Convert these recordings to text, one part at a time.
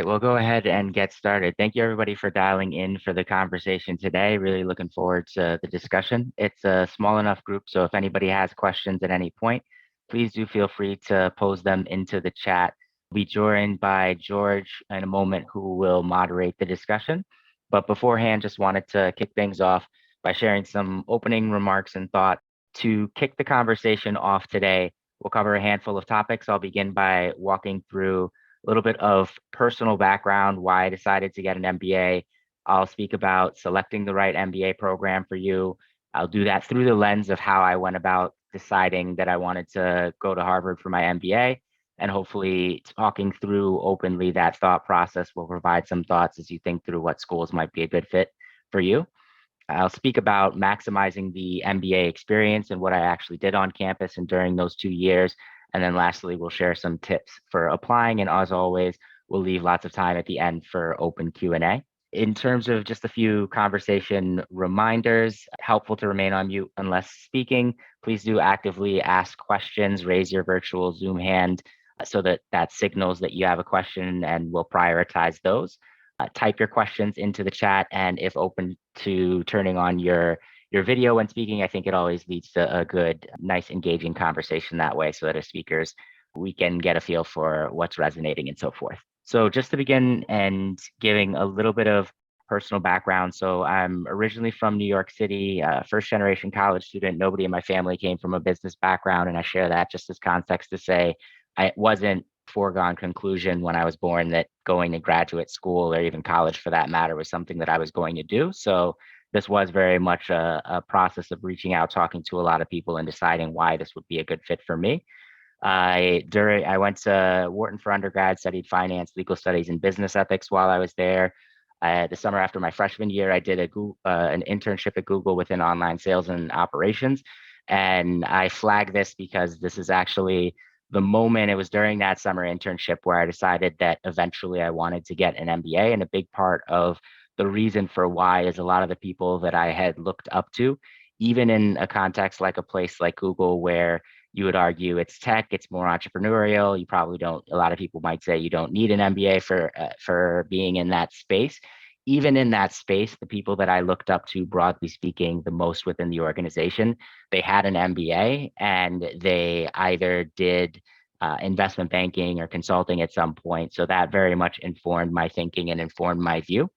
right, we'll go ahead and get started. Thank you, everybody, for dialing in for the conversation today. Really looking forward to the discussion. It's a small enough group, so if anybody has questions at any point, please do feel free to pose them into the chat. We'll be joined by George in a moment, who will moderate the discussion. But beforehand, just wanted to kick things off by sharing some opening remarks and thought. To kick the conversation off today, we'll cover a handful of topics. I'll begin by walking through a little bit of personal background, why I decided to get an MBA. I'll speak about selecting the right MBA program for you. I'll do that through the lens of how I went about deciding that I wanted to go to Harvard for my MBA. And hopefully, talking through openly that thought process will provide some thoughts as you think through what schools might be a good fit for you. I'll speak about maximizing the MBA experience and what I actually did on campus and during those 2 years. And then lastly, we'll share some tips for applying. And as always, we'll leave lots of time at the end for open Q&A. In terms of just a few conversation reminders, helpful to remain on mute unless speaking. Please do actively ask questions, raise your virtual Zoom hand so that signals that you have a question, and we'll prioritize those. Type your questions into the chat, and if open to turning on your video when speaking, I think it always leads to a good, nice, engaging conversation that way, so that as speakers, we can get a feel for what's resonating and so forth. So just to begin and giving a little bit of personal background. So I'm originally from New York City, first generation college student. Nobody in my family came from a business background. And I share that just as context to say I wasn't foregone conclusion when I was born that going to graduate school or even college for that matter was something that I was going to do. So this was very much a process of reaching out, talking to a lot of people and deciding why this would be a good fit for me. I went to Wharton for undergrad, studied finance, legal studies, and business ethics while I was there. The summer after my freshman year, I did an internship at Google within online sales and operations. And I flag this because this is actually the moment. It was during that summer internship where I decided that eventually I wanted to get an MBA. And a big part of the reason for why is a lot of the people that I had looked up to, even in a context like a place like Google, where you would argue it's tech, it's more entrepreneurial. You probably don't. A lot of people might say you don't need an MBA for being in that space. Even in that space, the people that I looked up to, broadly speaking, the most within the organization, they had an MBA and they either did investment banking or consulting at some point. So that very much informed my thinking and informed my view.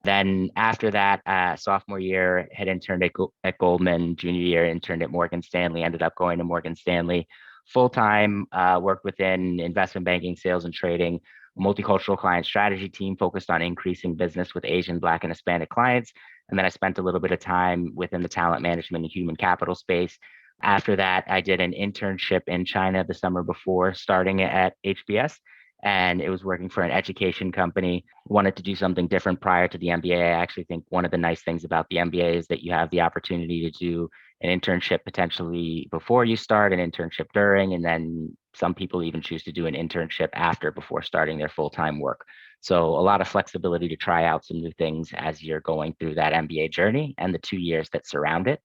Then after that, sophomore year, had interned at Goldman. Junior year, interned at Morgan Stanley. Ended up going to Morgan Stanley full time. Worked within investment banking, sales and trading, multicultural client strategy team focused on increasing business with Asian, Black, and Hispanic clients. And then I spent a little bit of time within the talent management and human capital space. After that, I did an internship in China the summer before starting at HBS, and it was working for an education company. Wanted to do something different prior to the MBA. I actually think one of the nice things about the MBA is that you have the opportunity to do an internship potentially before you start, an internship during, and then some people even choose to do an internship after before starting their full-time work. So a lot of flexibility to try out some new things as you're going through that MBA journey and the 2 years that surround it.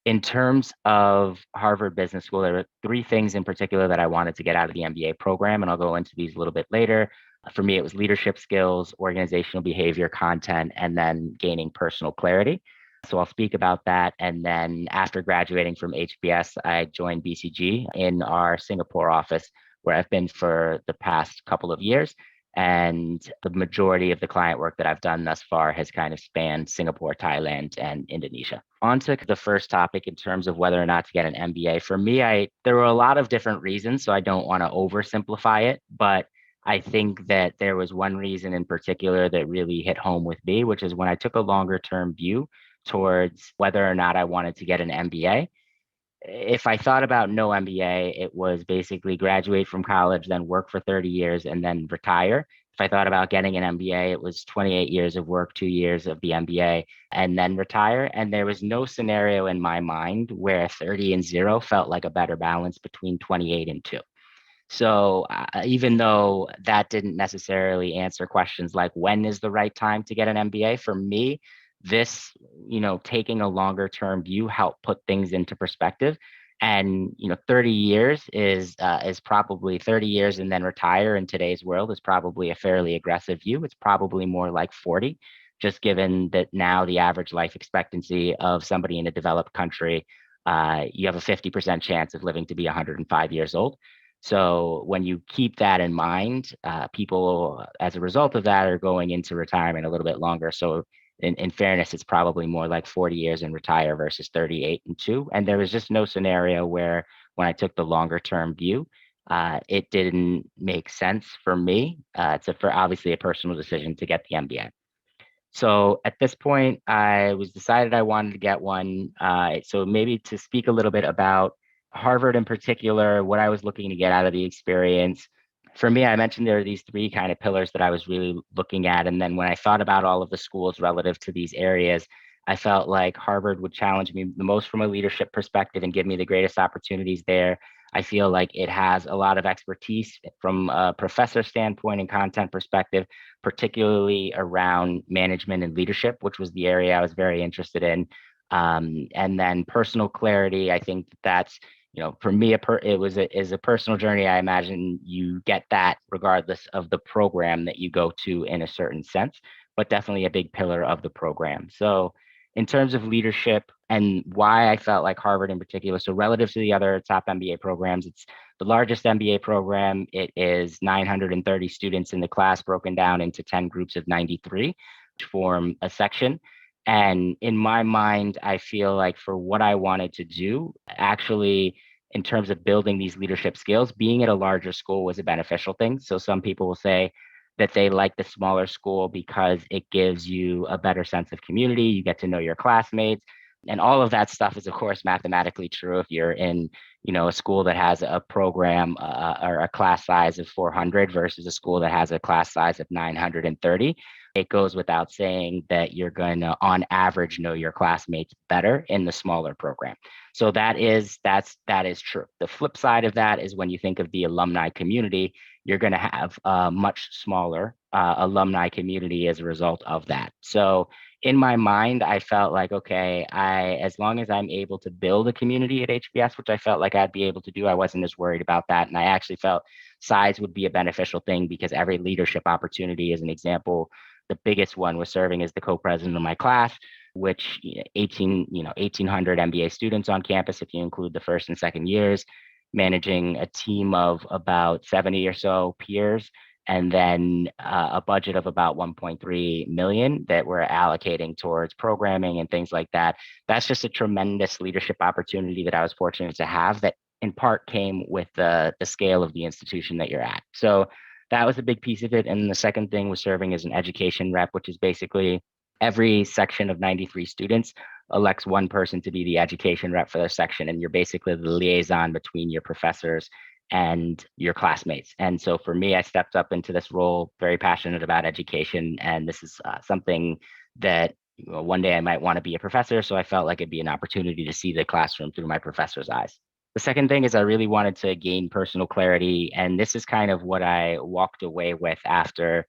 In terms of Harvard Business School, there were three things in particular that I wanted to get out of the MBA program, and I'll go into these a little bit later. For me, it was leadership skills, organizational behavior, content, and then gaining personal clarity. So I'll speak about that. And then after graduating from HBS, I joined BCG in our Singapore office, where I've been for the past couple of years. And the majority of the client work that I've done thus far has kind of spanned Singapore, Thailand, and Indonesia. On to the first topic in terms of whether or not to get an MBA. For me, there were a lot of different reasons, so I don't want to oversimplify it, but I think that there was one reason in particular that really hit home with me, which is when I took a longer term view towards whether or not I wanted to get an MBA. If I thought about no MBA, it was basically graduate from college, then work for 30 years and then retire. If I thought about getting an MBA, it was 28 years of work, 2 years of the MBA, and then retire. And there was no scenario in my mind where 30 and 0 felt like a better balance between 28 and 2. So even though that didn't necessarily answer questions like when is the right time to get an MBA, for me, this, taking a longer term view helped put things into perspective. And 30 years is probably 30 years and then retire in today's world is probably a fairly aggressive view. It's probably more like 40, just given that now the average life expectancy of somebody in a developed country, you have a 50% chance of living to be 105 years old. So when you keep that in mind, people, as a result of that, are going into retirement a little bit longer. So in fairness, it's probably more like 40 years and retire versus 38 and two. And there was just no scenario where when I took the longer term view, it didn't make sense for me. For obviously a personal decision to get the MBA. So at this point, I was decided I wanted to get one. So maybe to speak a little bit about Harvard in particular, what I was looking to get out of the experience. For me, I mentioned there are these three kind of pillars that I was really looking at. And then when I thought about all of the schools relative to these areas, I felt like Harvard would challenge me the most from a leadership perspective and give me the greatest opportunities there. I feel like it has a lot of expertise from a professor standpoint and content perspective, particularly around management and leadership, which was the area I was very interested in. And then personal clarity, I think that's, for me, it was is a personal journey. I imagine you get that regardless of the program that you go to in a certain sense, but definitely a big pillar of the program. So in terms of leadership and why I felt like Harvard in particular, so relative to the other top MBA programs, it's the largest MBA program. It is 930 students in the class, broken down into 10 groups of 93, which form a section. And in my mind, I feel like for what I wanted to do, actually, in terms of building these leadership skills, being at a larger school was a beneficial thing. So some people will say that they like the smaller school because it gives you a better sense of community. You get to know your classmates. And all of that stuff is, of course, mathematically true if you're in, a school that has a program or a class size of 400 versus a school that has a class size of 930. It goes without saying that you're going to, on average, know your classmates better in the smaller program. So that is true. The flip side of that is when you think of the alumni community, you're going to have a much smaller alumni community as a result of that. So in my mind, I felt like, okay, as long as I'm able to build a community at HBS, which I felt like I'd be able to do, I wasn't as worried about that. And I actually felt size would be a beneficial thing because every leadership opportunity, as an example, the biggest one was serving as the co-president of my class, which 1,800 MBA students on campus, if you include the first and second years, managing a team of about 70 or so peers, and then a budget of about 1.3 million that we're allocating towards programming and things like that. That's just a tremendous leadership opportunity that I was fortunate to have that in part came with the scale of the institution that you're at. So that was a big piece of it. And the second thing was serving as an education rep, which is basically every section of 93 students elects one person to be the education rep for their section. And you're basically the liaison between your professors and your classmates. And so for me, I stepped up into this role, very passionate about education. And this is something that one day I might want to be a professor. So I felt like it'd be an opportunity to see the classroom through my professor's eyes. The second thing is I really wanted to gain personal clarity. And this is kind of what I walked away with after,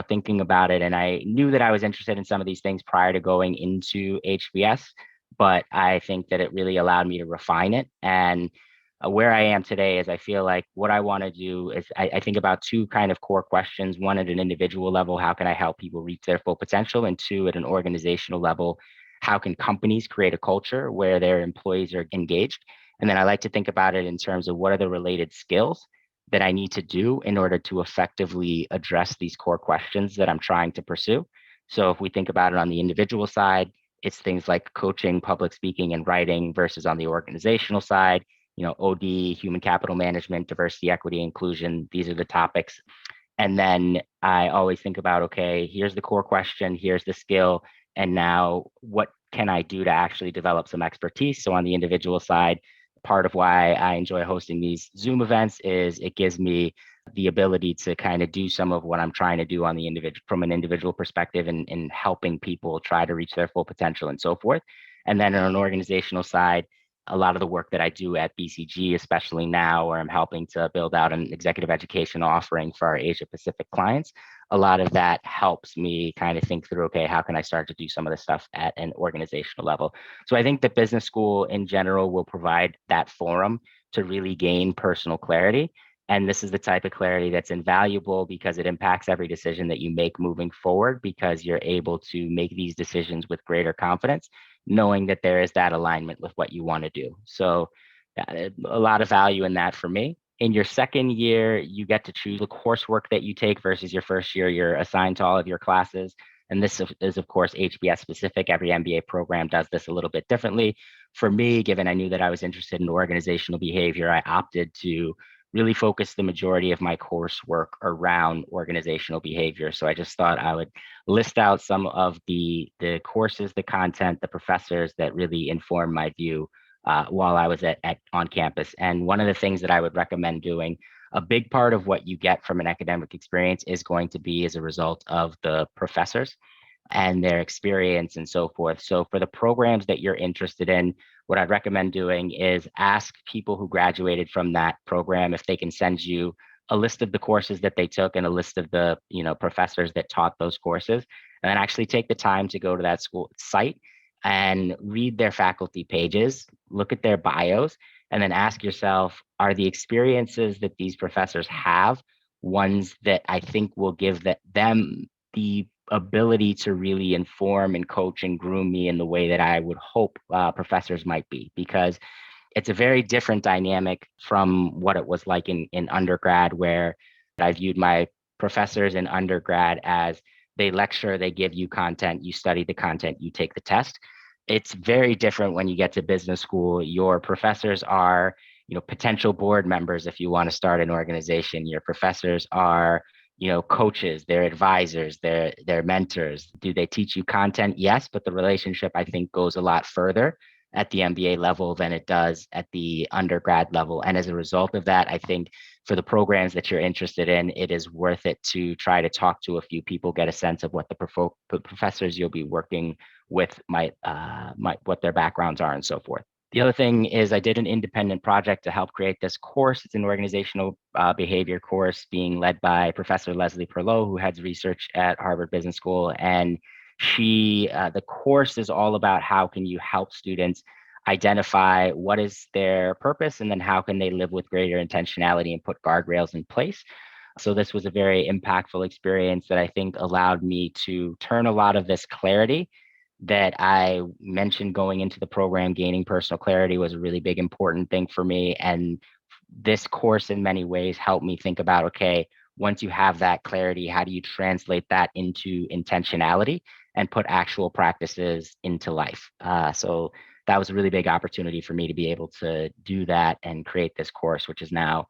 thinking about it. And I knew that I was interested in some of these things prior to going into HBS, but I think that it really allowed me to refine it. And where I am today is I feel like what I want to do is I think about two kind of core questions. One, at an individual level, how can I help people reach their full potential? And two, at an organizational level, how can companies create a culture where their employees are engaged? And then I like to think about it in terms of what are the related skills that I need to do in order to effectively address these core questions that I'm trying to pursue. So if we think about it on the individual side, it's things like coaching, public speaking, and writing versus on the organizational side, OD, human capital management, diversity, equity, inclusion. These are the topics. And then I always think about, okay, here's the core question, here's the skill, and now what can I do to actually develop some expertise? So on the individual side, part of why I enjoy hosting these Zoom events is it gives me the ability to kind of do some of what I'm trying to do on the individual from an individual perspective and in helping people try to reach their full potential and so forth. And then on an organizational side, a lot of the work that I do at BCG, especially now where I'm helping to build out an executive education offering for our Asia Pacific clients, a lot of that helps me kind of think through, okay, how can I start to do some of this stuff at an organizational level? So I think the business school in general will provide that forum to really gain personal clarity. And this is the type of clarity that's invaluable because it impacts every decision that you make moving forward, because you're able to make these decisions with greater confidence, knowing that there is that alignment with what you want to do. So a lot of value in that for me. In your second year, you get to choose the coursework that you take versus your first year. You're assigned to all of your classes. And this is, of course, HBS specific. Every MBA program does this a little bit differently. For me, given I knew that I was interested in organizational behavior, I opted to really focus the majority of my coursework around organizational behavior. So I just thought I would list out some of the courses, the content, the professors that really informed my view while I was on campus. And one of the things that I would recommend doing, a big part of what you get from an academic experience is going to be as a result of the professors and their experience and so forth. So for the programs that you're interested in, what I'd recommend doing is ask people who graduated from that program if they can send you a list of the courses that they took and a list of the professors that taught those courses, and then actually take the time to go to that school site and read their faculty pages, look at their bios, and then ask yourself, are the experiences that these professors have ones that I think will give them the ability to really inform and coach and groom me in the way that I would hope professors might be? Because it's a very different dynamic from what it was like in undergrad, where I viewed my professors in undergrad as they lecture, they give you content, you study the content, you take the test. It's very different when you get to business school. Your professors are, potential board members if you want to start an organization. Your professors are, coaches, they're advisors, they're mentors. Do they teach you content? Yes, but the relationship, I think, goes a lot further at the MBA level than it does at the undergrad level. And as a result of that, I think for the programs that you're interested in, it is worth it to try to talk to a few people, get a sense of what the professors you'll be working with might what their backgrounds are and so forth. The other thing is I did an independent project to help create this course. It's an organizational behavior course being led by Professor Leslie Perlow, who heads research at Harvard Business School. And the course is all about how can you help students identify what is their purpose, and then how can they live with greater intentionality and put guardrails in place. So this was a very impactful experience that I think allowed me to turn a lot of this clarity that I mentioned going into the program. Gaining personal clarity was a really big, important thing for me. And this course in many ways helped me think about, okay, once you have that clarity, how do you translate that into intentionality and put actual practices into life? So that was a really big opportunity for me to be able to do that and create this course, which is now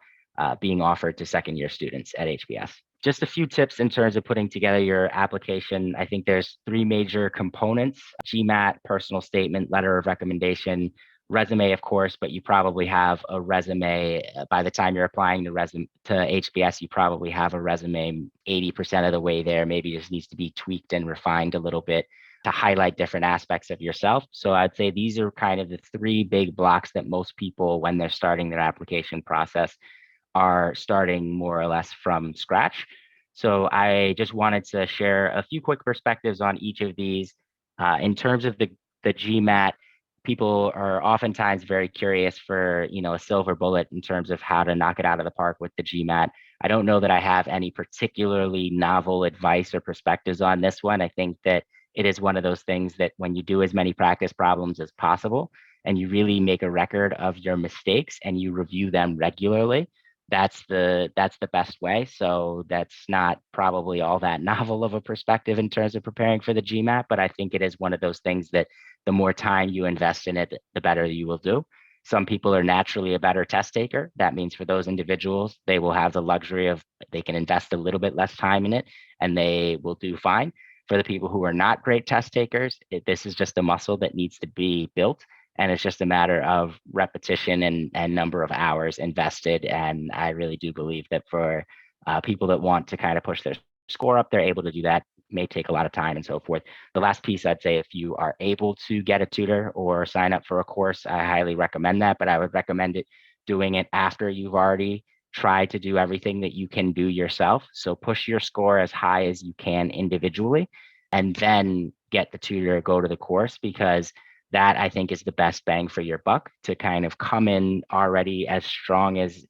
being offered to second year students at HBS. Just a few tips in terms of putting together your application. I think there's three major components: GMAT, personal statement, letter of recommendation, resume, of course, but you probably have a resume by the time you're applying to HBS. You probably have a resume 80% of the way there. Maybe it just needs to be tweaked and refined a little bit to highlight different aspects of yourself. So I'd say these are kind of the three big blocks that most people, when they're starting their application process, are starting more or less from scratch. So I just wanted to share a few quick perspectives on each of these. In terms of the GMAT, people are oftentimes very curious for a silver bullet in terms of how to knock it out of the park with the GMAT. I don't know that I have any particularly novel advice or perspectives on this one. I think that it is one of those things that when you do as many practice problems as possible and you really make a record of your mistakes and you review them regularly, that's the best way. So that's not probably all that novel of a perspective in terms of preparing for the GMAT, but I think it is one of those things that the more time you invest in it, the better you will do. Some people are naturally a better test taker. That means for those individuals, they will have the luxury of they can invest a little bit less time in it and they will do fine. For the people who are not great test takers, this is just a muscle that needs to be built, and it's just a matter of repetition and number of hours invested. And I really do believe that for people that want to kind of push their score up, they're able to do that. May take a lot of time and so forth. The last piece, I'd say, if you are able to get a tutor or sign up for a course, I highly recommend that, but I would recommend doing it after you've already try to do everything that you can do yourself. So push your score as high as you can individually, and then get the tutor to go to the course, because that I think is the best bang for your buck, to kind of come in already as strong as,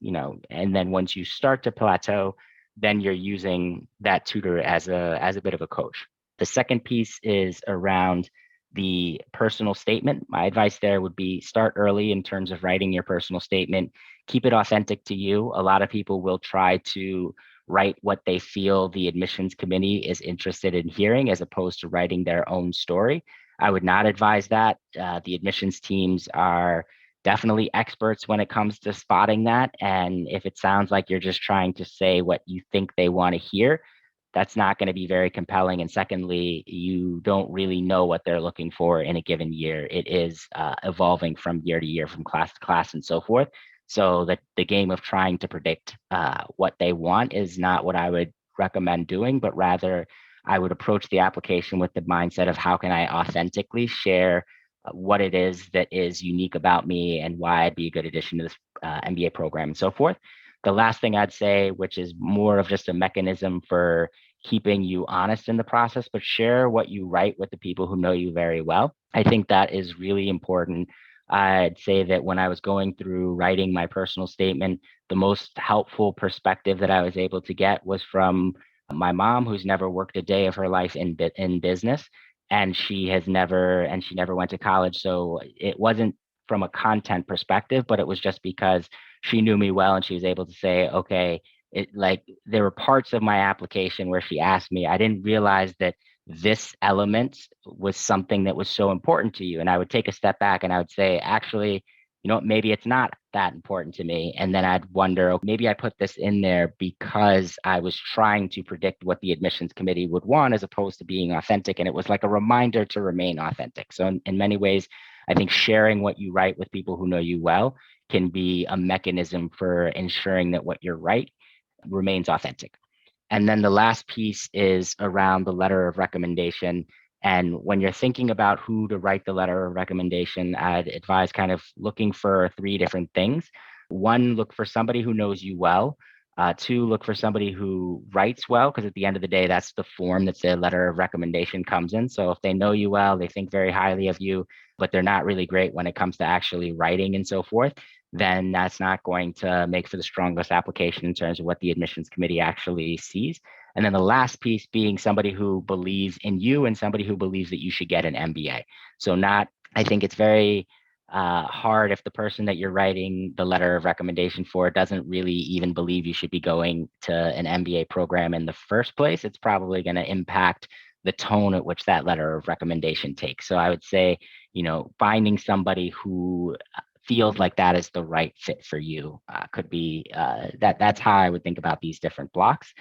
and then once you start to plateau, then you're using that tutor as a bit of a coach. The second piece is around the personal statement. My advice there would be start early in terms of writing your personal statement. Keep it authentic to you. A lot of people will try to write what they feel the admissions committee is interested in hearing, as opposed to writing their own story. I would not advise that. The admissions teams are definitely experts when it comes to spotting that. And if it sounds like you're just trying to say what you think they want to hear, that's not going to be very compelling. And secondly, you don't really know what they're looking for in a given year. It is evolving from year to year, from class to class, and so forth. So the game of trying to predict what they want is not what I would recommend doing, but rather I would approach the application with the mindset of how can I authentically share what it is that is unique about me and why I'd be a good addition to this MBA program, and so forth. The last thing I'd say, which is more of just a mechanism for keeping you honest in the process, but share what you write with the people who know you very well. I think that is really important. I'd say that when I was going through writing my personal statement, the most helpful perspective that I was able to get was from my mom, who's never worked a day of her life in business, and she never went to college. So it wasn't from a content perspective, but it was just because she knew me well, and she was able to say, okay, there were parts of my application where she asked me, I didn't realize that this element was something that was so important to you. And I would take a step back and I would say, actually, maybe it's not that important to me. And then I'd wonder, oh, maybe I put this in there because I was trying to predict what the admissions committee would want, as opposed to being authentic. And it was like a reminder to remain authentic. So in many ways, I think sharing what you write with people who know you well can be a mechanism for ensuring that what you write remains authentic. And then the last piece is around the letter of recommendation. And when you're thinking about who to write the letter of recommendation, I'd advise kind of looking for three different things. One, look for somebody who knows you well. Two, look for somebody who writes well, because at the end of the day, that's the form that the letter of recommendation comes in. So if they know you well, they think very highly of you, but they're not really great when it comes to actually writing and so forth, then that's not going to make for the strongest application in terms of what the admissions committee actually sees. And then the last piece being somebody who believes in you and somebody who believes that you should get an MBA. So I think it's very hard if the person that you're writing the letter of recommendation for doesn't really even believe you should be going to an MBA program in the first place. It's probably going to impact the tone at which that letter of recommendation takes. So I would say, finding somebody who feels like that is the right fit for you could be that's how I would think about these different blocks.